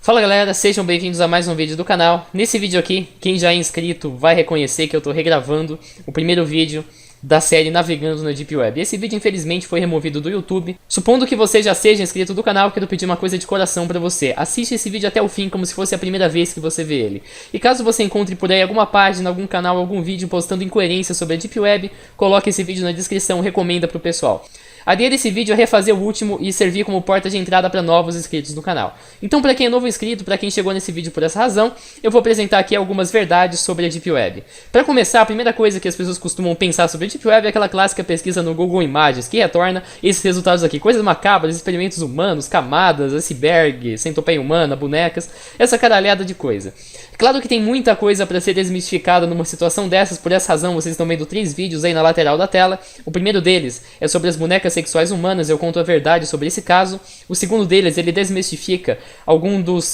Fala galera, sejam bem-vindos a mais um vídeo do canal. Nesse vídeo aqui, quem já é inscrito vai reconhecer que eu estou regravando o primeiro vídeo da série Navegando na Deep Web. Esse vídeo infelizmente foi removido do YouTube. Supondo que você já seja inscrito do canal, quero pedir uma coisa de coração pra você. Assiste esse vídeo até o fim como se fosse a primeira vez que você vê ele. E caso você encontre por aí alguma página, algum canal, algum vídeo postando incoerências sobre a Deep Web, coloque esse vídeo na descrição, recomenda pro pessoal. A ideia desse vídeo é refazer o último e servir como porta de entrada para novos inscritos do canal. Então, para quem é novo inscrito, para quem chegou nesse vídeo por essa razão, eu vou apresentar aqui algumas verdades sobre a Deep Web. Para começar, a primeira coisa que as pessoas costumam pensar sobre a Deep Web é aquela clássica pesquisa no Google Imagens, que retorna esses resultados aqui. Coisas macabras, experimentos humanos, camadas, iceberg, centopeia humana, bonecas, essa caralhada de coisa. Claro que tem muita coisa para ser desmistificada numa situação dessas, por essa razão vocês estão vendo 3 vídeos aí na lateral da tela. O primeiro deles é sobre as bonecas sexuais humanas, eu conto a verdade sobre esse caso. O segundo deles, ele desmistifica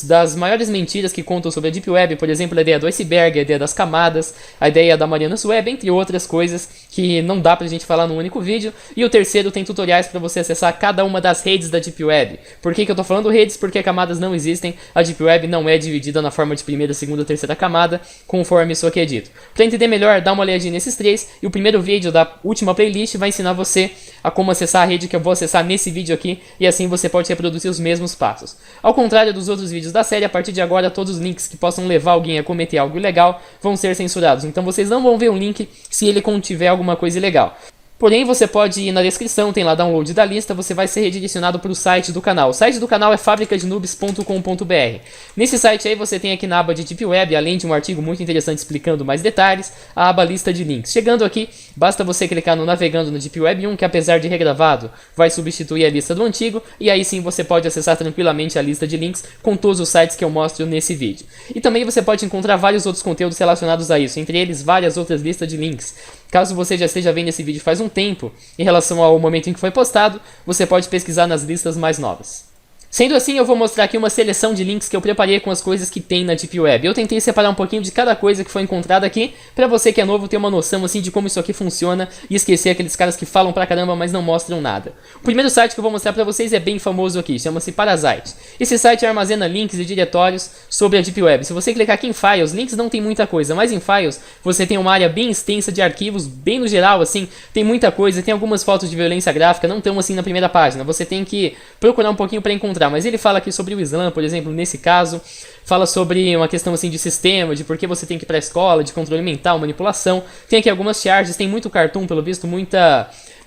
das maiores mentiras que contam sobre a Deep Web, por exemplo, a ideia do iceberg, a ideia das camadas, a ideia da Marianas Web, entre outras coisas que não dá pra gente falar num único vídeo. E o terceiro tem tutoriais para você acessar cada uma das redes da Deep Web. Por que eu tô falando redes? Porque camadas não existem, a Deep Web não é dividida na forma de primeira, segunda, terceira camada, conforme isso aqui é dito. Para entender melhor, dá uma olhadinha nesses 3, e o primeiro vídeo da última playlist vai ensinar você a como acessar a rede que eu vou acessar nesse vídeo aqui, e assim você pode reproduzir os mesmos passos. Ao contrário dos outros vídeos da série, a partir de agora todos os links que possam levar alguém a cometer algo ilegal vão ser censurados, então vocês não vão ver um link se ele contiver alguma coisa ilegal. Porém, você pode ir na descrição, tem lá download da lista, você vai ser redirecionado para o site do canal. O site do canal é fabricadenubes.com.br. Nesse site aí você tem aqui na aba de Deep Web, além de um artigo muito interessante explicando mais detalhes, a aba lista de links. Chegando aqui, basta você clicar no Navegando no Deep Web 1, que apesar de regravado, vai substituir a lista do antigo, e aí sim você pode acessar tranquilamente a lista de links com todos os sites que eu mostro nesse vídeo. E também você pode encontrar vários outros conteúdos relacionados a isso, entre eles várias outras listas de links. Caso você já esteja vendo esse vídeo faz um tempo, em relação ao momento em que foi postado, você pode pesquisar nas listas mais novas. Sendo assim, eu vou mostrar aqui uma seleção de links que eu preparei com as coisas que tem na Deep Web. Eu tentei separar um pouquinho de cada coisa que foi encontrada aqui, pra você que é novo ter uma noção assim de como isso aqui funciona e esquecer aqueles caras que falam pra caramba, mas não mostram nada. O primeiro site que eu vou mostrar pra vocês é bem famoso aqui, chama-se Parasite. Esse site armazena links e diretórios sobre a Deep Web. Se você clicar aqui em Files, links não tem muita coisa, mas em Files você tem uma área bem extensa de arquivos, bem no geral assim, tem muita coisa, tem algumas fotos de violência gráfica, não estão assim na primeira página, você tem que procurar um pouquinho pra encontrar. Mas ele fala aqui sobre o Islã, por exemplo, nesse caso, fala sobre uma questão assim de sistema, de por que você tem que ir para a escola, de controle mental, manipulação. Tem aqui algumas charges, tem muito cartoon, pelo visto,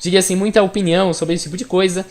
diria assim, muita opinião sobre esse tipo de coisa.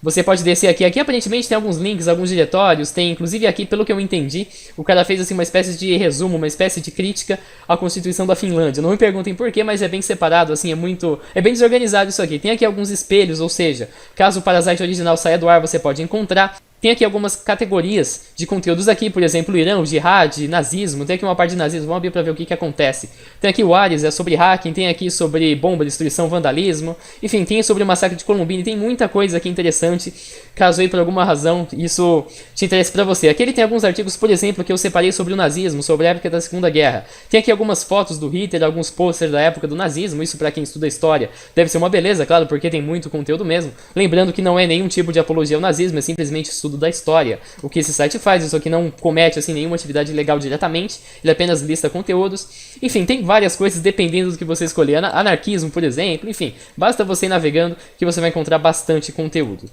Você pode descer aqui, aparentemente tem alguns links, alguns diretórios, tem inclusive aqui, pelo que eu entendi, o cara fez assim uma espécie de resumo, uma espécie de crítica à Constituição da Finlândia. Não me perguntem porquê, mas é bem separado, assim, é bem desorganizado isso aqui. Tem aqui alguns espelhos, ou seja, caso o Parasite original saia do ar, você pode encontrar. Tem aqui algumas categorias de conteúdos aqui, por exemplo, o Irã, o jihad, nazismo, tem aqui uma parte de nazismo, vamos abrir para ver o que acontece. Tem aqui o Ares, é sobre hacking, tem aqui sobre bomba, destruição, vandalismo, enfim, tem sobre o massacre de Columbine, tem muita coisa aqui interessante, caso aí por alguma razão isso te interesse para você. Aqui ele tem alguns artigos, por exemplo, que eu separei sobre o nazismo, sobre a época da Segunda Guerra. Tem aqui algumas fotos do Hitler, alguns posters da época do nazismo, isso para quem estuda história deve ser uma beleza, claro, porque tem muito conteúdo mesmo. Lembrando que não é nenhum tipo de apologia ao nazismo, é simplesmente estudo da história. O que esse site faz, isso aqui não comete assim nenhuma atividade legal diretamente, ele apenas lista conteúdos. Enfim, tem várias coisas dependendo do que você escolher, anarquismo, por exemplo, enfim, basta você ir navegando que você vai encontrar bastante conteúdo.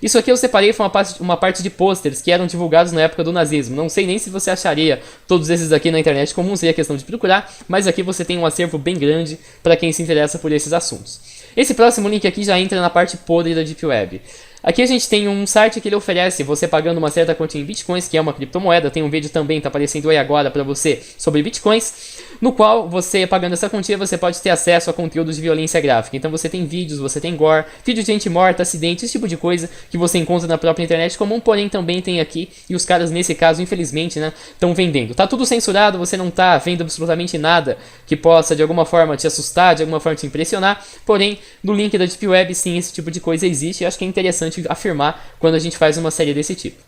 Isso aqui eu separei, foi uma parte de posters que eram divulgados na época do nazismo. Não sei nem se você acharia todos esses aqui na internet comum, seria questão de procurar, mas aqui você tem um acervo bem grande para quem se interessa por esses assuntos. Esse próximo link aqui já entra na parte podre da Deep Web. Aqui a gente tem um site que ele oferece, você pagando uma certa quantia em bitcoins, que é uma criptomoeda, tem um vídeo também, tá aparecendo aí agora pra você, sobre bitcoins, no qual você, pagando essa quantia, você pode ter acesso a conteúdos de violência gráfica. Então você tem vídeos, você tem gore, vídeos de gente morta, acidentes, esse tipo de coisa que você encontra na própria internet comum, porém também tem aqui, e os caras nesse caso, infelizmente, né, estão vendendo. Tá tudo censurado, você não tá vendo absolutamente nada que possa de alguma forma te assustar, de alguma forma te impressionar, porém, no link da Deep Web, sim, esse tipo de coisa existe, e acho que é interessante afirmar quando a gente faz uma série desse tipo.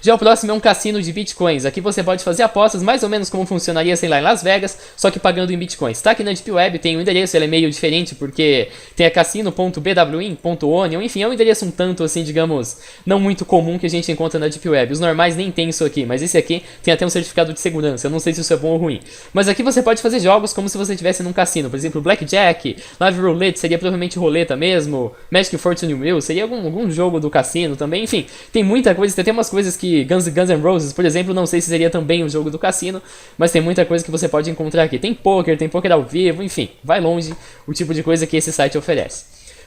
Já o próximo é um cassino de bitcoins. Aqui você pode fazer apostas mais ou menos como funcionaria, sei lá, em Las Vegas, só que pagando em bitcoins. Tá aqui na Deep Web, tem um endereço, ele é meio diferente porque tem a cassino.bwin.onion, enfim, é um endereço um tanto assim, digamos, não muito comum que a gente encontra na Deep Web. Os normais nem tem isso aqui, mas esse aqui tem até um certificado de segurança. Eu não sei se isso é bom ou ruim. Mas aqui você pode fazer jogos como se você estivesse num cassino. Por exemplo, Blackjack, Live Roulette seria provavelmente roleta mesmo, Magic Fortune Wheel seria algum jogo do cassino também. Enfim, tem muita coisa, tem umas coisas que Guns N' Roses, por exemplo, não sei se seria também um jogo do cassino, mas tem muita coisa que você pode encontrar aqui. Tem poker ao vivo, enfim, vai longe o tipo de coisa que esse site oferece.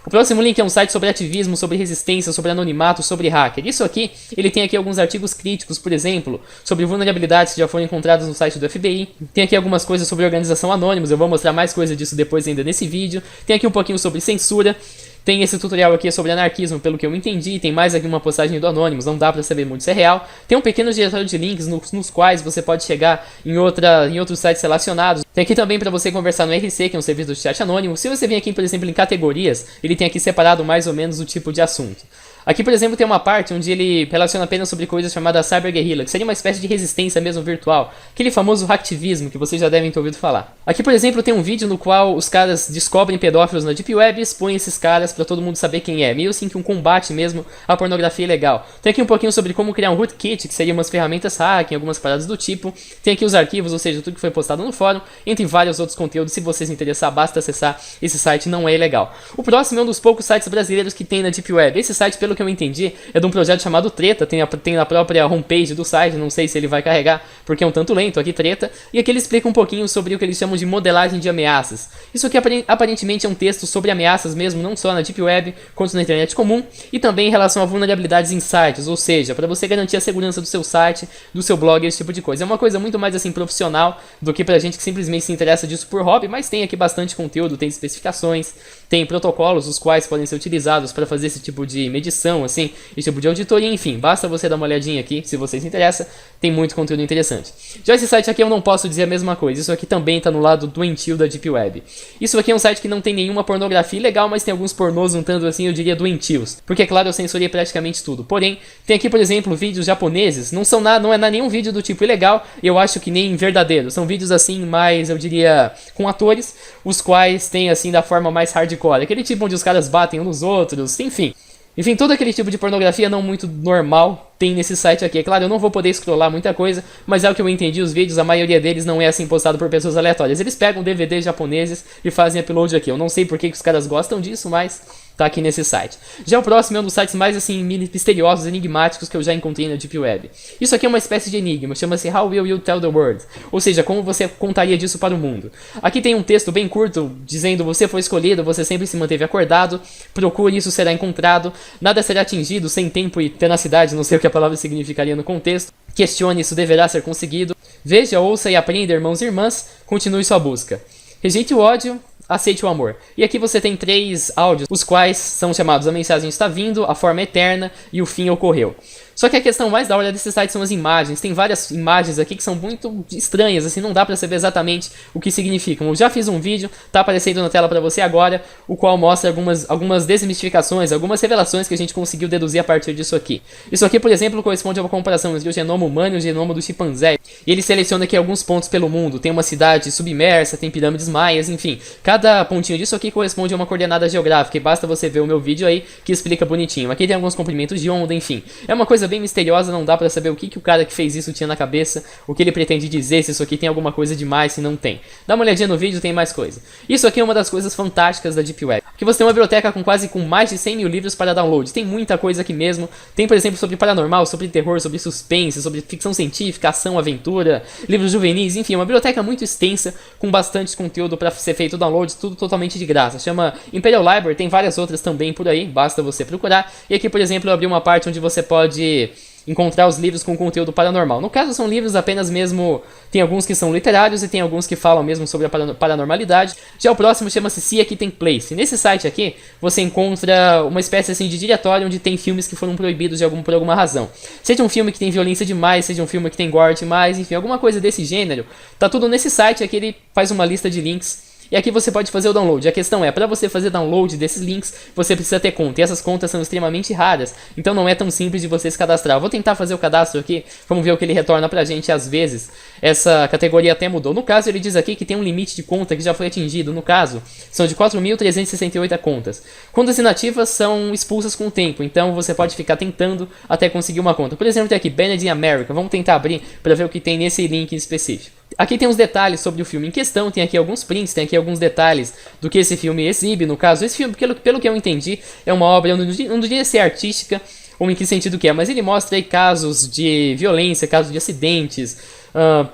O próximo link é um site sobre ativismo, sobre resistência, sobre anonimato, sobre hacker. Isso aqui, ele tem aqui alguns artigos críticos, por exemplo, sobre vulnerabilidades que já foram encontradas no site do FBI. Tem aqui algumas coisas sobre organização Anonymous, eu vou mostrar mais coisas disso depois ainda nesse vídeo. Tem aqui um pouquinho sobre censura. Tem esse tutorial aqui sobre anarquismo, pelo que eu entendi. Tem mais aqui uma postagem do Anonymous, não dá pra saber muito se é real. Tem um pequeno diretório de links nos quais você pode chegar em outros sites relacionados. Tem aqui também para você conversar no RC, que é um serviço de chat anônimo. Se você vir aqui, por exemplo, em categorias, ele tem aqui separado mais ou menos o tipo de assunto. Aqui, por exemplo, tem uma parte onde ele relaciona apenas sobre coisas chamadas cyberguerrilla, que seria uma espécie de resistência mesmo virtual. Aquele famoso hacktivismo que vocês já devem ter ouvido falar. Aqui, por exemplo, tem um vídeo no qual os caras descobrem pedófilos na Deep Web e expõem esses caras pra todo mundo saber quem é. Meio assim que um combate mesmo à pornografia ilegal. Tem aqui um pouquinho sobre como criar um rootkit, que seria umas ferramentas hacking, algumas paradas do tipo. Tem aqui os arquivos, ou seja, tudo que foi postado no fórum, entre vários outros conteúdos. Se você se interessar, basta acessar esse site, não é ilegal. O próximo é um dos poucos sites brasileiros que tem na Deep Web. Esse site, pelo que eu entendi, é de um projeto chamado Treta, tem na própria homepage do site, não sei se ele vai carregar porque é um tanto lento, aqui Treta, e aqui ele explica um pouquinho sobre o que eles chamam de modelagem de ameaças. Isso aqui aparentemente é um texto sobre ameaças mesmo, não só na Deep Web, quanto na internet comum, e também em relação a vulnerabilidades em sites, ou seja, para você garantir a segurança do seu site, do seu blog, esse tipo de coisa. É uma coisa muito mais assim profissional do que pra gente que simplesmente se interessa disso por hobby, mas tem aqui bastante conteúdo, tem especificações, tem protocolos os quais podem ser utilizados para fazer esse tipo de medição, assim, esse tipo de auditoria, enfim, basta você dar uma olhadinha aqui, se você se interessa, tem muito conteúdo interessante. Já esse site aqui eu não posso dizer a mesma coisa, isso aqui também está no lado doentio da Deep Web. Isso aqui é um site que não tem nenhuma pornografia ilegal, mas tem alguns pornôs um tanto assim, eu diria doentios, porque é claro, eu censurei praticamente tudo. Porém, tem aqui, por exemplo, vídeos japoneses, não é nenhum vídeo do tipo ilegal, eu acho que nem verdadeiro, são vídeos assim, mais, eu diria, com atores, os quais tem assim, da forma mais hardcore, aquele tipo onde os caras batem uns nos outros, enfim. Enfim, todo aquele tipo de pornografia não muito normal tem nesse site aqui. É claro, eu não vou poder scrollar muita coisa, mas é o que eu entendi, os vídeos, a maioria deles não é assim postado por pessoas aleatórias. Eles pegam DVDs japoneses e fazem upload aqui. Eu não sei por que os caras gostam disso, mas tá aqui nesse site. Já o próximo é um dos sites mais assim misteriosos, enigmáticos que eu já encontrei na Deep Web. Isso aqui é uma espécie de enigma, chama-se How Will You Tell the World? Ou seja, como você contaria disso para o mundo? Aqui tem um texto bem curto dizendo: você foi escolhido, você sempre se manteve acordado, procure, isso será encontrado, nada será atingido sem tempo e tenacidade, não sei o que a palavra significaria no contexto. Questione, isso deverá ser conseguido. Veja, ouça e aprenda, irmãos e irmãs, continue sua busca. Rejeite o ódio, aceite o amor. E aqui você tem 3 áudios, os quais são chamados: a mensagem está vindo, a forma eterna e o fim ocorreu. Só que a questão mais da hora desse site são as imagens. Tem várias imagens aqui que são muito estranhas, assim, não dá pra saber exatamente o que significam. Eu já fiz um vídeo, tá aparecendo na tela pra você agora, o qual mostra algumas desmistificações, algumas revelações que a gente conseguiu deduzir a partir disso aqui. Isso aqui, por exemplo, corresponde a uma comparação entre o genoma humano e o genoma do chimpanzé. E ele seleciona aqui alguns pontos pelo mundo. Tem uma cidade submersa, tem pirâmides maias, enfim. Cada pontinho disso aqui corresponde a uma coordenada geográfica, e basta você ver o meu vídeo aí que explica bonitinho. Aqui tem alguns comprimentos de onda, enfim. É uma coisa bem misteriosa, não dá pra saber o que o cara que fez isso tinha na cabeça, o que ele pretende dizer, se isso aqui tem alguma coisa demais, se não tem. Dá uma olhadinha no vídeo, tem mais coisa. Isso aqui é uma das coisas fantásticas da Deep Web, que você tem uma biblioteca com mais de 100 mil livros para download. Tem muita coisa aqui mesmo. Tem, por exemplo, sobre paranormal, sobre terror, sobre suspense, sobre ficção científica, ação, aventura, livros juvenis, enfim, uma biblioteca muito extensa, com bastante conteúdo para ser feito download, tudo totalmente de graça. Chama Imperial Library, tem várias outras também por aí, basta você procurar. E aqui, por exemplo, eu abri uma parte onde você pode encontrar os livros com conteúdo paranormal. No caso, são livros apenas mesmo... Tem alguns que são literários e tem alguns que falam mesmo sobre a paranormalidade. Já o próximo chama-se See Aqui Tem Place. Nesse site aqui, você encontra uma espécie assim de diretório onde tem filmes que foram proibidos por alguma razão. Seja um filme que tem violência demais, seja um filme que tem gore demais, enfim, alguma coisa desse gênero. Tá tudo nesse site aqui, ele faz uma lista de links. E aqui você pode fazer o download. A questão é, para você fazer download desses links, você precisa ter conta. E essas contas são extremamente raras, então não é tão simples de você se cadastrar. Eu vou tentar fazer o cadastro aqui, vamos ver o que ele retorna pra gente. Às vezes, essa categoria até mudou. No caso, ele diz aqui que tem um limite de conta que já foi atingido. No caso, são de 4.368 contas. Contas inativas são expulsas com o tempo, então você pode ficar tentando até conseguir uma conta. Por exemplo, tem aqui, Banned in America. Vamos tentar abrir para ver o que tem nesse link em específico. Aqui tem os detalhes sobre o filme em questão, tem aqui alguns prints, tem aqui alguns detalhes do que esse filme exibe. No caso, esse filme, pelo que eu entendi, é uma obra, não diria ser artística, ou em que sentido que é, mas ele mostra aí casos de violência, casos de acidentes,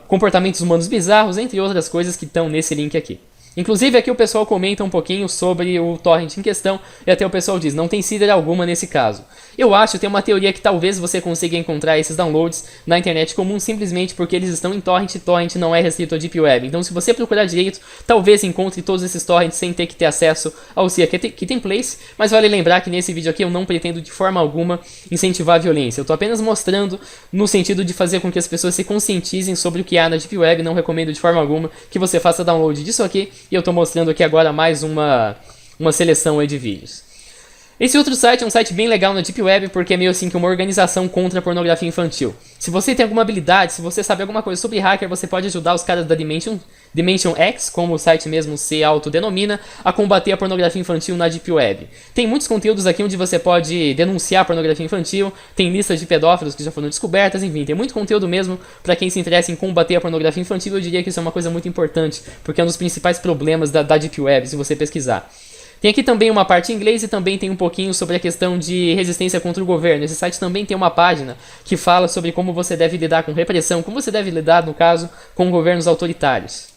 comportamentos humanos bizarros, entre outras coisas que estão nesse link aqui. Inclusive aqui o pessoal comenta um pouquinho sobre o torrent em questão, e até o pessoal diz, não tem seeder alguma nesse caso. Eu acho, tem uma teoria que talvez você consiga encontrar esses downloads na internet comum simplesmente porque eles estão em torrent, e torrent não é restrito à Deep Web. Então se você procurar direito, talvez encontre todos esses torrents sem ter que ter acesso ao CIA que tem place, mas vale lembrar que nesse vídeo aqui eu não pretendo de forma alguma incentivar a violência. Eu estou apenas mostrando no sentido de fazer com que as pessoas se conscientizem sobre o que há na Deep Web, não recomendo de forma alguma que você faça download disso aqui. E eu estou mostrando aqui agora mais uma seleção aí de vídeos. Esse outro site é um site bem legal na Deep Web, porque é meio assim que uma organização contra a pornografia infantil. Se você tem alguma habilidade, se você sabe alguma coisa sobre hacker, você pode ajudar os caras da Dimension X, como o site mesmo se autodenomina, a combater a pornografia infantil na Deep Web. Tem muitos conteúdos aqui onde você pode denunciar a pornografia infantil, tem listas de pedófilos que já foram descobertas, enfim, tem muito conteúdo mesmo para quem se interessa em combater a pornografia infantil. Eu diria que isso é uma coisa muito importante, porque é um dos principais problemas da Deep Web, se você pesquisar. Tem aqui também uma parte em inglês e também tem um pouquinho sobre a questão de resistência contra o governo. Esse site também tem uma página que fala sobre como você deve lidar com repressão, como você deve lidar, no caso, com governos autoritários.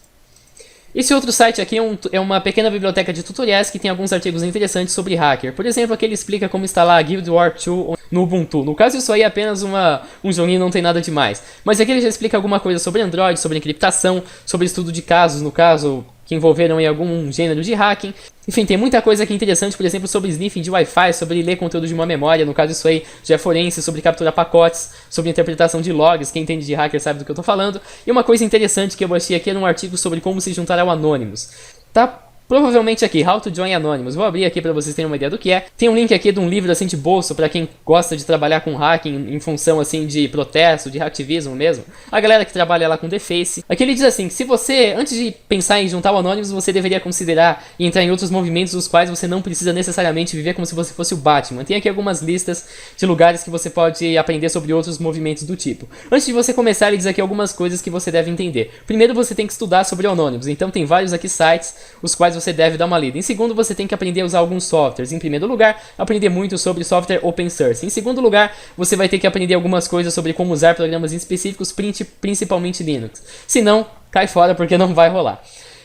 Esse outro site aqui é uma pequena biblioteca de tutoriais que tem alguns artigos interessantes sobre hacker. Por exemplo, aqui ele explica como instalar Guild Wars 2 no Ubuntu. No caso, isso aí é apenas um joguinho, não tem nada demais. Mas aqui ele já explica alguma coisa sobre Android, sobre encriptação, sobre estudo de casos, no caso, que envolveram em algum gênero de hacking. Enfim, tem muita coisa aqui interessante, por exemplo, sobre sniffing de Wi-Fi, sobre ler conteúdo de uma memória, no caso isso aí já é forense, sobre capturar pacotes, sobre interpretação de logs, quem entende de hacker sabe do que eu tô falando. E uma coisa interessante que eu achei aqui era um artigo sobre como se juntar ao Anonymous. Tá provavelmente aqui, How to Join Anonymous. Vou abrir aqui para vocês terem uma ideia do que é. Tem um link aqui de um livro assim de bolso para quem gosta de trabalhar com hacking em função assim de protesto, de hacktivismo mesmo. A galera que trabalha lá com Deface. Aqui ele diz assim, que se você, antes de pensar em juntar o Anonymous, você deveria considerar e entrar em outros movimentos dos quais você não precisa necessariamente viver como se você fosse o Batman. Tem aqui algumas listas de lugares que você pode aprender sobre outros movimentos do tipo. Antes de você começar, ele diz aqui algumas coisas que você deve entender. Primeiro, você tem que estudar sobre o Anonymous. Então tem vários aqui sites, os quais você deve dar uma lida. Em segundo, você tem que aprender a usar alguns softwares. Em primeiro lugar, aprender muito sobre software open source. Em segundo lugar, você vai ter que aprender algumas coisas sobre como usar programas específicos, principalmente Linux. Se não, cai fora porque não vai rolar.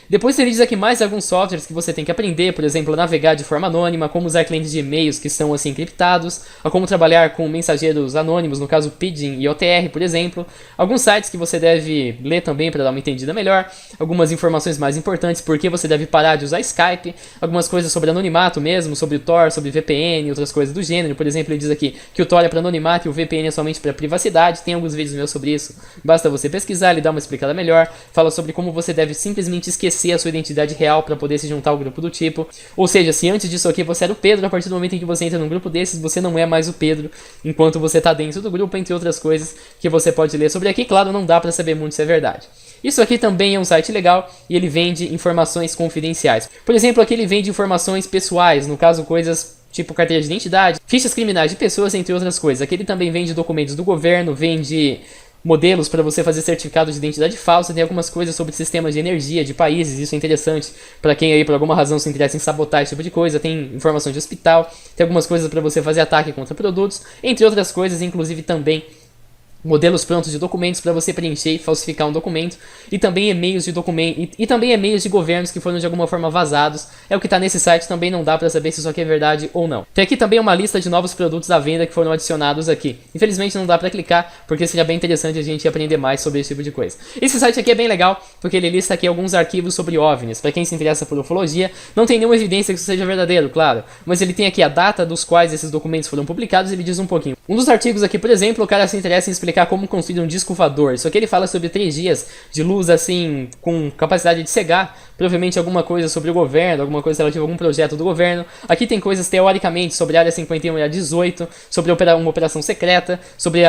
Depois ele diz aqui mais alguns softwares que você tem que aprender, por exemplo, navegar de forma anônima, como usar clientes de e-mails que são assim encriptados, a como trabalhar com mensageiros anônimos, no caso Pidgin e OTR, por exemplo. Alguns sites que você deve ler também para dar uma entendida melhor, algumas informações mais importantes, por que você deve parar de usar Skype, algumas coisas sobre anonimato mesmo, sobre o Tor, sobre VPN, outras coisas do gênero. Por exemplo, ele diz aqui que o Tor é para anonimato e o VPN é somente para privacidade. Tem alguns vídeos meus sobre isso, basta você pesquisar, ele dá uma explicada melhor, fala sobre como você deve simplesmente esquecer a sua identidade real para poder se juntar ao grupo do tipo. Ou seja, se antes disso aqui você era o Pedro, a partir do momento em que você entra num grupo desses, você não é mais o Pedro, enquanto você tá dentro do grupo, entre outras coisas que você pode ler sobre aqui. Claro, não dá para saber muito se é verdade. Isso aqui também é um site legal e ele vende informações confidenciais. Por exemplo, aqui ele vende informações pessoais, no caso coisas tipo carteira de identidade, fichas criminais de pessoas, entre outras coisas. Aqui ele também vende documentos do governo, vende modelos para você fazer certificado de identidade falsa, tem algumas coisas sobre sistemas de energia de países, isso é interessante para quem aí por alguma razão se interessa em sabotar esse tipo de coisa. Tem informações de hospital, tem algumas coisas para você fazer ataque contra produtos, entre outras coisas, inclusive também modelos prontos de documentos para você preencher e falsificar um documento, e também e-mails de e também e-mails de governos que foram de alguma forma vazados. É o que está nesse site, também não dá para saber se isso aqui é verdade ou não. Tem aqui também uma lista de novos produtos à venda que foram adicionados aqui. Infelizmente não dá para clicar, porque seria bem interessante a gente aprender mais sobre esse tipo de coisa. Esse site aqui é bem legal, porque ele lista aqui alguns arquivos sobre OVNIs. Para quem se interessa por ufologia, não tem nenhuma evidência que isso seja verdadeiro, claro, mas ele tem aqui a data dos quais esses documentos foram publicados e ele diz um pouquinho. Um dos artigos aqui, por exemplo, o cara se interessa em explicar explicar como construir um disco voador. Isso aqui ele fala sobre 3 dias de luz, assim, com capacidade de cegar. Provavelmente alguma coisa sobre o governo, alguma coisa relativa a algum projeto do governo. Aqui tem coisas teoricamente sobre a Área 51 e a 18, sobre uma operação secreta, sobre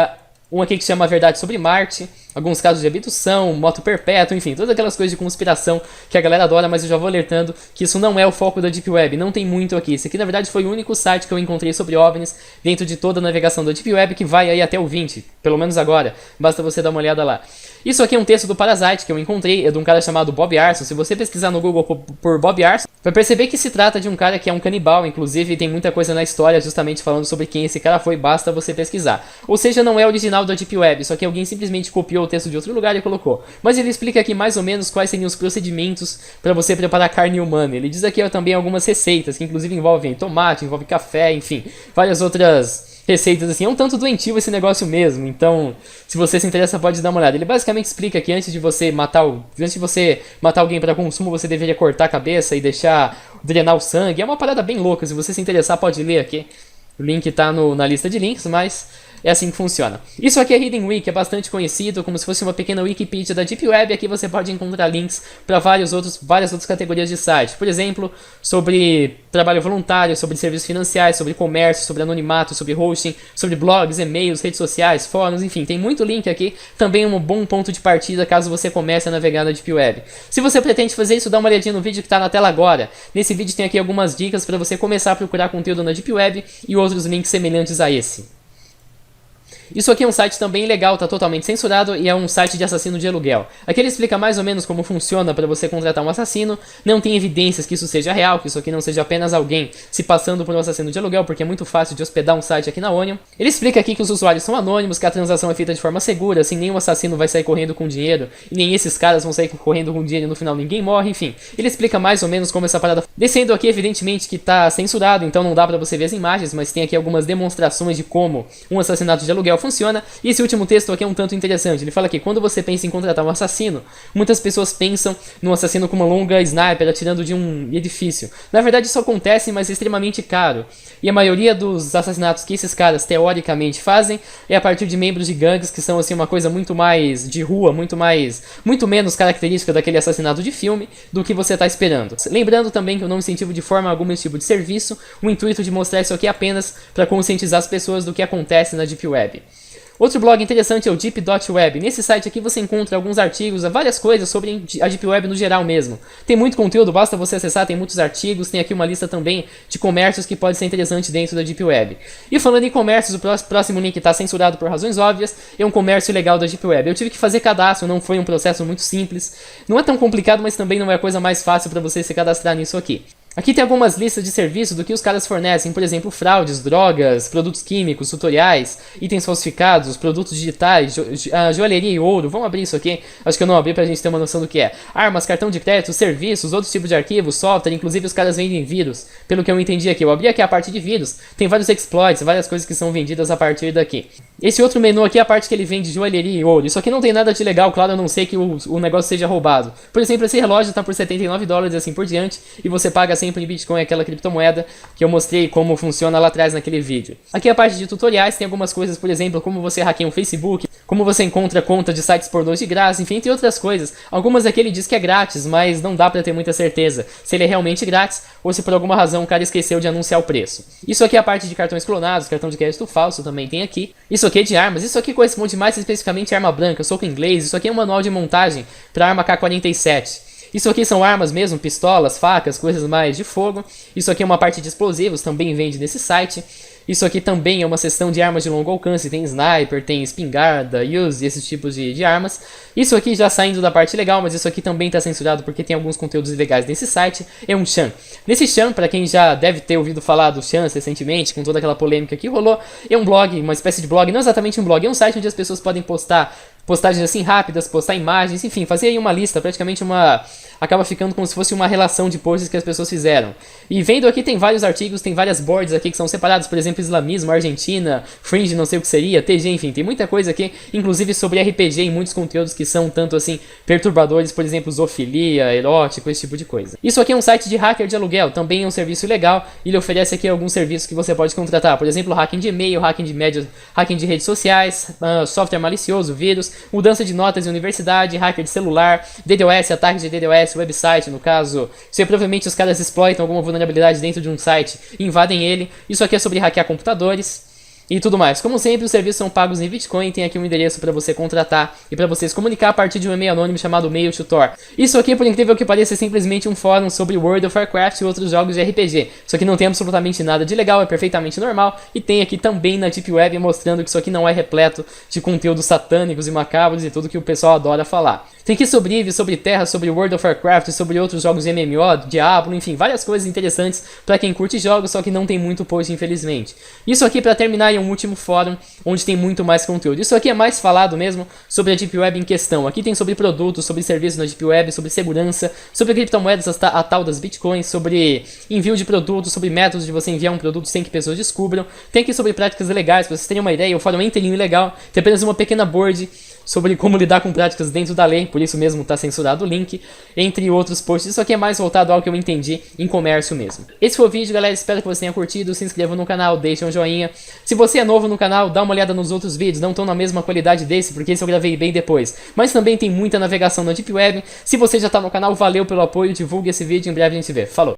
um aqui que chama A Verdade sobre Marte, alguns casos de abdução, moto perpétuo, enfim, todas aquelas coisas de conspiração que a galera adora, mas eu já vou alertando que isso não é o foco da Deep Web, não tem muito aqui. Esse aqui, na verdade, foi o único site que eu encontrei sobre OVNIs dentro de toda a navegação da Deep Web, que vai aí até o 20, pelo menos agora, basta você dar uma olhada lá. Isso aqui é um texto do Parasite que eu encontrei, é de um cara chamado Bob Arson. Se você pesquisar no Google por Bob Arson, vai perceber que se trata de um cara que é um canibal, inclusive tem muita coisa na história justamente falando sobre quem esse cara foi, basta você pesquisar. Ou seja, não é original da Deep Web, só que alguém simplesmente copiou o texto de outro lugar e colocou. Mas ele explica aqui mais ou menos quais seriam os procedimentos para você preparar carne humana. Ele diz aqui também algumas receitas, que inclusive envolvem tomate, envolve café, enfim, várias outras receitas assim. É um tanto doentio esse negócio mesmo, então se você se interessa pode dar uma olhada. Ele basicamente explica que antes de você matar alguém para consumo, você deveria cortar a cabeça e deixar drenar o sangue. É uma parada bem louca, se você se interessar pode ler aqui. O link tá na lista de links, mas é assim que funciona. Isso aqui é Hidden Wiki, é bastante conhecido, como se fosse uma pequena Wikipedia da Deep Web. Aqui você pode encontrar links para várias outras categorias de site. Por exemplo, sobre trabalho voluntário, sobre serviços financiais, sobre comércio, sobre anonimato, sobre hosting, sobre blogs, e-mails, redes sociais, fóruns, enfim. Tem muito link aqui, também um bom ponto de partida caso você comece a navegar na Deep Web. Se você pretende fazer isso, dá uma olhadinha no vídeo que está na tela agora. Nesse vídeo tem aqui algumas dicas para você começar a procurar conteúdo na Deep Web e outros links semelhantes a esse. Isso aqui é um site também legal, tá totalmente censurado e é um site de assassino de aluguel. Aqui ele explica mais ou menos como funciona para você contratar um assassino. Não tem evidências que isso seja real, que isso aqui não seja apenas alguém se passando por um assassino de aluguel, porque é muito fácil de hospedar um site aqui na Onion. Ele explica aqui que os usuários são anônimos, que a transação é feita de forma segura, assim nenhum assassino vai sair correndo com dinheiro, e nem esses caras vão sair correndo com dinheiro e no final ninguém morre, enfim. Ele explica mais ou menos como essa parada... Descendo aqui, evidentemente que tá censurado, então não dá pra você ver as imagens, mas tem aqui algumas demonstrações de como um assassinato de aluguel funciona. E esse último texto aqui é um tanto interessante. Ele fala que quando você pensa em contratar um assassino, muitas pessoas pensam num assassino com uma longa sniper atirando de um edifício. Na verdade isso acontece, mas é extremamente caro. E a maioria dos assassinatos que esses caras teoricamente fazem é a partir de membros de gangues que são assim uma coisa muito mais de rua, muito menos característica daquele assassinato de filme do que você está esperando. Lembrando também que eu não incentivo de forma alguma esse tipo de serviço. O intuito de mostrar isso aqui é apenas para conscientizar as pessoas do que acontece na Deep Web. Outro blog interessante é o Deep.web. Nesse site aqui você encontra alguns artigos, várias coisas sobre a Deep Web no geral mesmo. Tem muito conteúdo, basta você acessar, tem muitos artigos, tem aqui uma lista também de comércios que pode ser interessante dentro da Deep Web. E falando em comércios, o próximo link está censurado por razões óbvias, é um comércio legal da Deep Web. Eu tive que fazer cadastro, não foi um processo muito simples. Não é tão complicado, mas também não é a coisa mais fácil para você se cadastrar nisso aqui. Aqui tem algumas listas de serviço do que os caras fornecem, por exemplo, fraudes, drogas, produtos químicos, tutoriais, itens falsificados, produtos digitais, joalheria e ouro. Vamos abrir isso aqui, acho que eu não abri pra gente ter uma noção do que é. Armas, cartão de crédito, serviços, outros tipos de arquivos, software, inclusive os caras vendem vírus. Pelo que eu entendi aqui, eu abri aqui a parte de vírus, tem vários exploits, várias coisas que são vendidas a partir daqui. Esse outro menu aqui é a parte que ele vende joalheria e ouro. Isso aqui não tem nada de legal, claro, a não ser que o negócio seja roubado. Por exemplo, esse relógio tá por $79 e assim por diante, e você paga sempre em Bitcoin, aquela criptomoeda que eu mostrei como funciona lá atrás naquele vídeo. Aqui a parte de tutoriais tem algumas coisas, por exemplo, como você hackeia um Facebook, como você encontra conta de sites pornôs de graça, enfim, entre outras coisas. Algumas aqui ele diz que é grátis, mas não dá pra ter muita certeza se ele é realmente grátis ou se por alguma razão o cara esqueceu de anunciar o preço. Isso aqui é a parte de cartões clonados, cartão de crédito falso também tem aqui. Isso aqui é de armas, isso aqui corresponde mais especificamente a arma branca, soco inglês, isso aqui é um manual de montagem para arma K-47. Isso aqui são armas mesmo, pistolas, facas, coisas mais de fogo. Isso aqui é uma parte de explosivos, também vende nesse site. Isso aqui também é uma seção de armas de longo alcance, tem sniper, tem espingarda, use, esses tipos de armas. Isso aqui já saindo da parte legal, mas isso aqui também está censurado porque tem alguns conteúdos ilegais nesse site. É um Chan. Nesse Chan, para quem já deve ter ouvido falar do Chan recentemente, com toda aquela polêmica que rolou, é um blog, uma espécie de blog, não exatamente um blog, é um site onde as pessoas podem postar postagens assim rápidas, postar imagens, enfim, fazer aí uma lista, praticamente acaba ficando como se fosse uma relação de posts que as pessoas fizeram. E vendo aqui tem vários artigos, tem várias boards aqui que são separados, por exemplo, islamismo, Argentina, fringe, não sei o que seria, TG, enfim, tem muita coisa aqui, inclusive sobre RPG e muitos conteúdos que são tanto assim perturbadores, por exemplo, zoofilia, erótico, esse tipo de coisa. Isso aqui é um site de hacker de aluguel, também é um serviço legal, e ele oferece aqui alguns serviços que você pode contratar, por exemplo, hacking de e-mail, hacking de média, hacking de redes sociais, software malicioso, vírus, mudança de notas em universidade, hacker de celular, DDoS, ataques de DDoS, website, no caso, se provavelmente os caras exploitam alguma vulnerabilidade dentro de um site e invadem ele. Isso aqui é sobre hackear computadores e tudo mais. Como sempre, os serviços são pagos em Bitcoin, tem aqui um endereço para você contratar e para você se comunicar a partir de um e-mail anônimo chamado Mail Tutor. Isso aqui, por incrível que pareça, é simplesmente um fórum sobre World of Warcraft e outros jogos de RPG. Isso aqui não tem absolutamente nada de legal, é perfeitamente normal, e tem aqui também na Deep Web mostrando que isso aqui não é repleto de conteúdos satânicos e macabros e tudo que o pessoal adora falar. Tem aqui sobre Eve, sobre Terra, sobre World of Warcraft, sobre outros jogos de MMO, Diablo, enfim, várias coisas interessantes para quem curte jogos, só que não tem muito post, infelizmente. Isso aqui, para terminar, é um último fórum onde tem muito mais conteúdo. Isso aqui é mais falado mesmo sobre a Deep Web em questão. Aqui tem sobre produtos, sobre serviços na Deep Web, sobre segurança, sobre criptomoedas, a tal das Bitcoins, sobre envio de produtos, sobre métodos de você enviar um produto sem que pessoas descubram. Tem aqui sobre práticas legais, para vocês terem uma ideia, o fórum é inteirinho e legal. Tem apenas uma pequena board sobre como lidar com práticas dentro da lei, por isso mesmo está censurado o link, entre outros posts. Isso aqui é mais voltado ao que eu entendi em comércio mesmo. Esse foi o vídeo, galera, espero que você tenha curtido, se inscreva no canal, deixe um joinha. Se você é novo no canal, dá uma olhada nos outros vídeos, não estão na mesma qualidade desse, porque esse eu gravei bem depois. Mas também tem muita navegação na Deep Web. Se você já está no canal, valeu pelo apoio, divulgue esse vídeo, em breve a gente se vê. Falou!